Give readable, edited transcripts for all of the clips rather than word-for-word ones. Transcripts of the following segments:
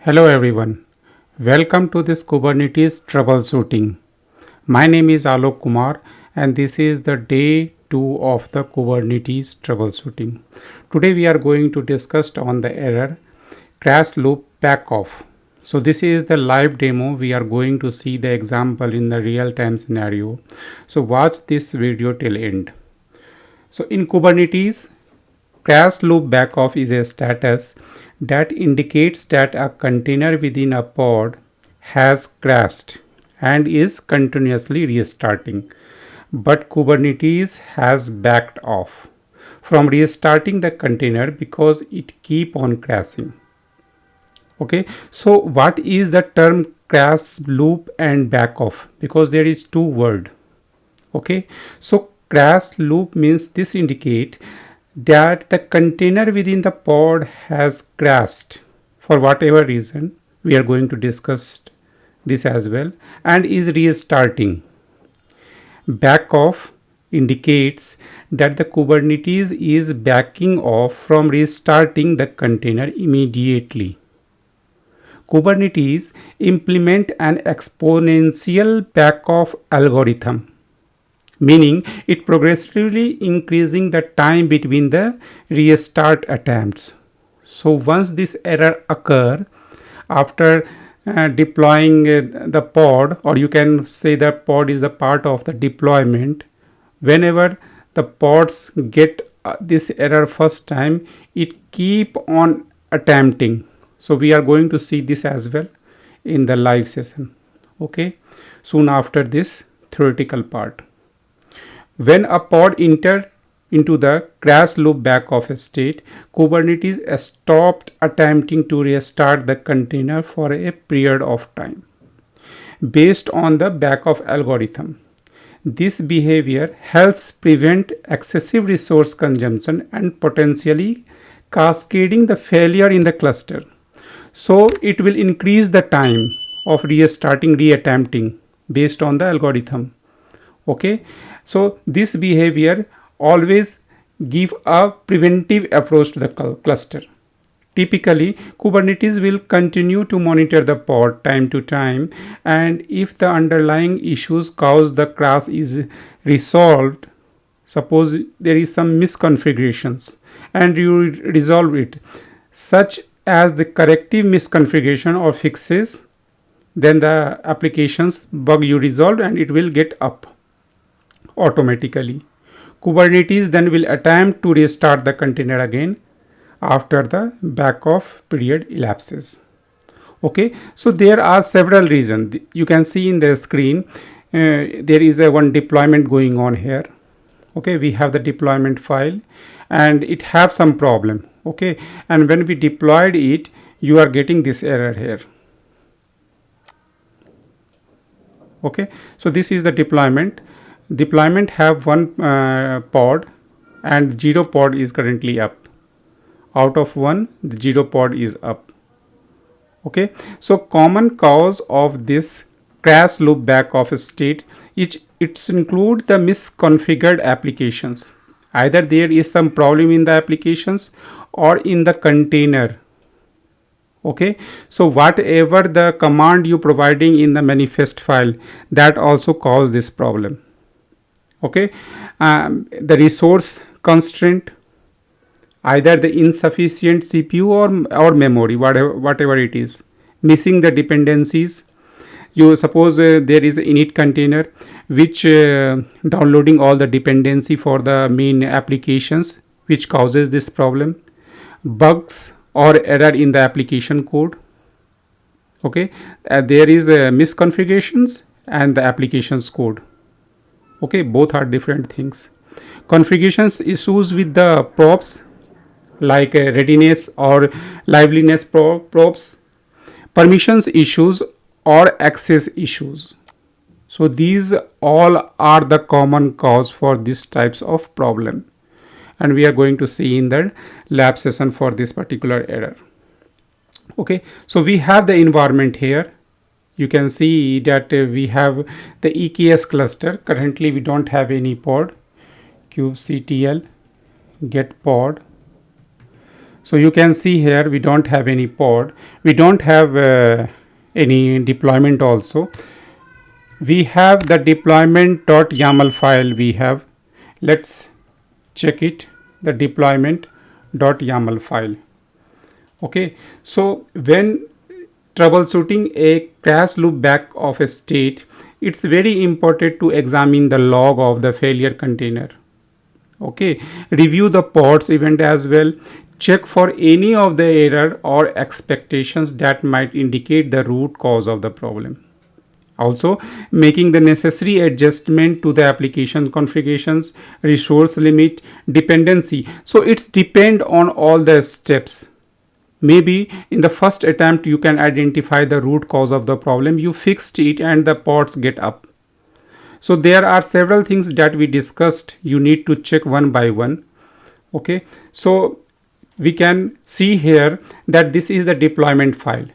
Hello everyone, welcome to this Kubernetes Troubleshooting. My name is Alok Kumar and this is the day 2 of the Kubernetes Troubleshooting. Today we are going to discuss on the error CrashLoopBackOff. So this is the live demo. We are going to see the example in the real-time scenario. So watch this video till end. So in Kubernetes, CrashLoopBackOff is a status that indicates that a container within a pod has crashed and is continuously restarting. But Kubernetes has backed off from restarting the container because it keep on crashing. Okay, so what is the term crash loop and back off? Because there is two word. Okay, so crash loop means this indicate that the container within the pod has crashed for whatever reason. We are going to discuss this as well and is restarting. Back off indicates that the Kubernetes is backing off from restarting the container immediately. Kubernetes implement an exponential back off algorithm, meaning it progressively increasing the time between the restart attempts. So once this error occur after deploying the pod, or you can say that pod is a part of the deployment, whenever the pods get this error first time, it keep on attempting. So we are going to see this as well in the live session, okay, soon after this theoretical part. When a pod enters into the crash loop back off state, Kubernetes stopped attempting to restart the container for a period of time. Based on the back off algorithm, this behavior helps prevent excessive resource consumption and potentially cascading the failure in the cluster. So it will increase the time of restarting, reattempting based on the algorithm. Okay, so this behavior always give a preventive approach to the cluster. Typically, Kubernetes will continue to monitor the pod time to time, and if the underlying issues cause the crash is resolved, suppose there is some misconfigurations and you resolve it, such as the corrective misconfiguration or fixes, then the application's bug you resolved and it will get up automatically. Kubernetes then will attempt to restart the container again after the back off period elapses. Okay, so there are several reasons. You can see in the screen there is a one deployment going on here. Okay, we have the deployment file and it have some problem. Okay, and when we deployed it, you are getting this error here. Okay, so this is the deployment have one pod and 0 pod is currently up. Out of 1, the 0 pod is up. Okay, so common cause of this crash loop back off state it's include the misconfigured applications. Either there is some problem in the applications or in the container. Okay, so whatever the command you providing in the manifest file, that also cause this problem. Okay, the resource constraint, either the insufficient CPU or memory, whatever it is, missing the dependencies. You suppose there is an init container which downloading all the dependency for the main applications, which causes this problem. Bugs or error in the application code. Okay, there is misconfigurations and the applications code. Okay, both are different things. Configurations issues with the props like readiness or liveness props, permissions issues or access issues. So these all are the common cause for these types of problem, and we are going to see in the lab session for this particular error. Okay, so we have the environment here. You can see that we have the EKS cluster. Currently we don't have any pod. kubectl get pod. So you can see here we don't have any pod, we don't have any deployment also. We have the deployment.yaml file we have. Let's check it, the deployment.yaml file. Okay, so when troubleshooting a crash loop back of a state, it's very important to examine the log of the failure container. Okay, review the pods event as well, check for any of the error or expectations that might indicate the root cause of the problem. Also, making the necessary adjustment to the application configurations, resource limit, dependency. So it's depend on all the steps. Maybe in the first attempt you can identify the root cause of the problem, you fixed it and the pods get up. So there are several things that we discussed, you need to check one by one. Okay, so we can see here that this is the deployment file.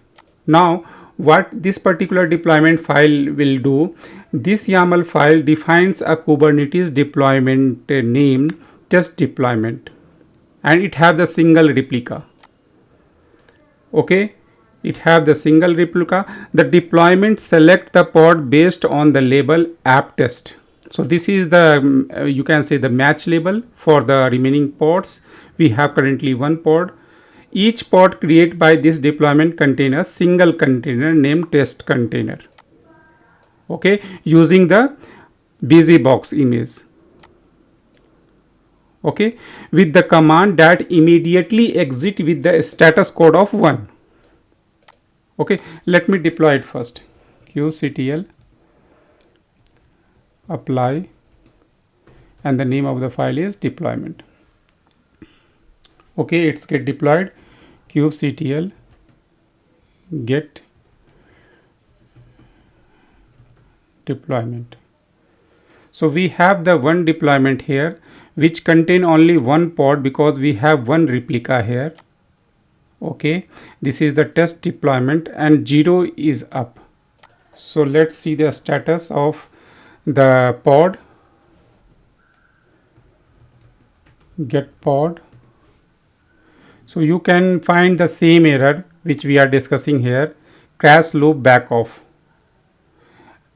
Now what this particular deployment file will do, this YAML file defines a Kubernetes deployment name, test deployment, and it have the single replica. Okay, it have the single replica. The deployment select the pod based on the label app test. So this is the you can say the match label for the remaining pods. We have currently one pod. Each pod created by this deployment container single container named test container. Okay, using the busybox image. Okay, with the command that immediately exit with the status code of 1. Okay, let me deploy it first. qctl apply, and the name of the file is deployment. Okay, it's get deployed. kubectl get deployment. So we have the one deployment here which contain only one pod because we have one replica here. Okay, this is the test deployment and 0 is up. So let's see the status of the pod. Get pod. So you can find the same error which we are discussing here, CrashLoopBackOff.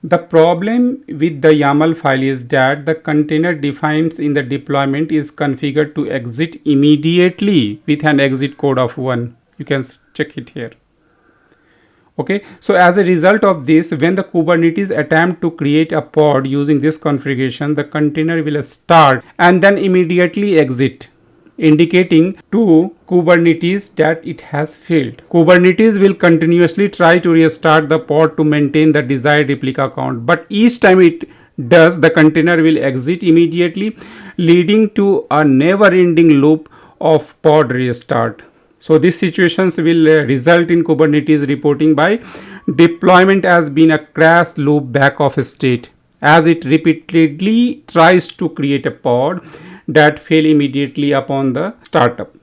The problem with the YAML file is that the container defined in the deployment is configured to exit immediately with an exit code of 1. You can check it here. Okay, so as a result of this, when the Kubernetes attempt to create a pod using this configuration, the container will start and then immediately exit, indicating to Kubernetes that it has failed. Kubernetes will continuously try to restart the pod to maintain the desired replica count, but each time it does, the container will exit immediately, leading to a never-ending loop of pod restart. So these situations will result in Kubernetes reporting by deployment as being a crash loop back of state, as it repeatedly tries to create a pod that fail immediately upon the startup.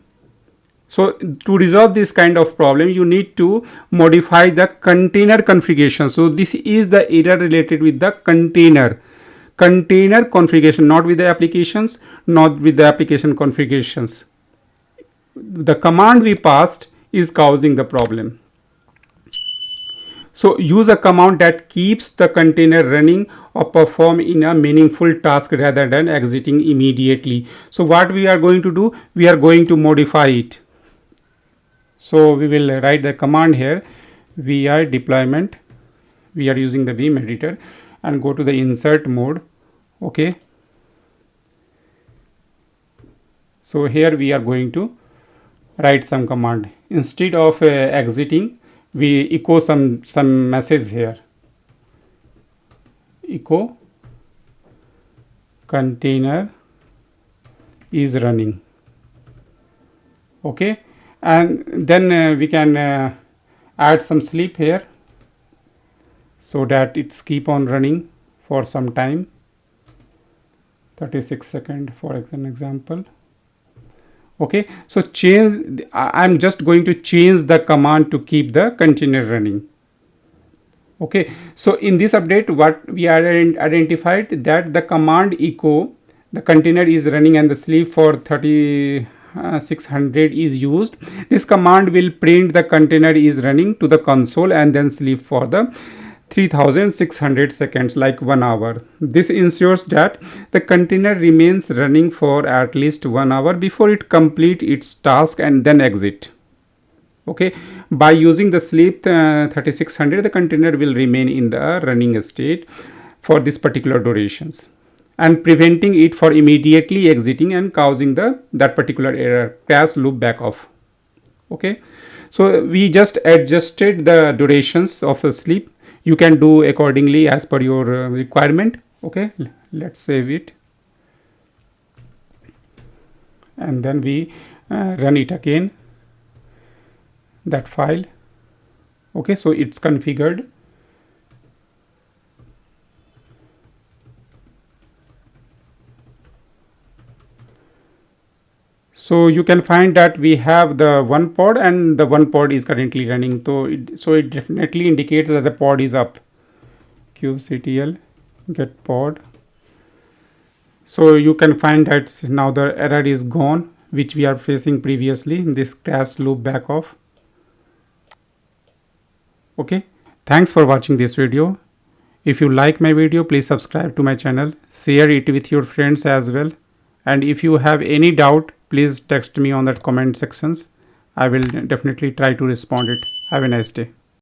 So to resolve this kind of problem, you need to modify the container configuration. So this is the error related with the container configuration, not with the applications, not with the application configurations. The command we passed is causing the problem. So use a command that keeps the container running or perform in a meaningful task rather than exiting immediately. So what we are going to do, we are going to modify it. So we will write the command here, vi deployment. We are using the Vim editor and go to the insert mode. Okay. So here we are going to write some command. Instead of exiting, we echo some message here. Echo container is running. Okay, and then we can add some sleep here so that it's keep on running for some time, 36 seconds for an example. Okay, so I'm just going to change the command to keep the container running. Okay, so in this update, what we are identified that the command echo, the container is running and the sleep for 600 is used, this command will print the container is running to the console and then sleep for the 3600 seconds, like 1 hour. This ensures that the container remains running for at least 1 hour before it complete its task and then exit. Okay, by using the sleep 3600, the container will remain in the running state for this particular durations, and preventing it for immediately exiting and causing that particular error, crash loop back off. Okay, so we just adjusted the durations of the sleep. You can do accordingly as per your requirement. Okay, let's save it, and then we run it again, that file. Okay, so it's configured. So you can find that we have the one pod, and the one pod is currently running. So it definitely indicates that the pod is up. kubectl get pod. So you can find that now the error is gone, which we are facing previously in this crash loop back off. Okay, thanks for watching this video. If you like my video, please subscribe to my channel, share it with your friends as well. And if you have any doubt, please text me on that comment sections. I will definitely try to respond it. Have a nice day.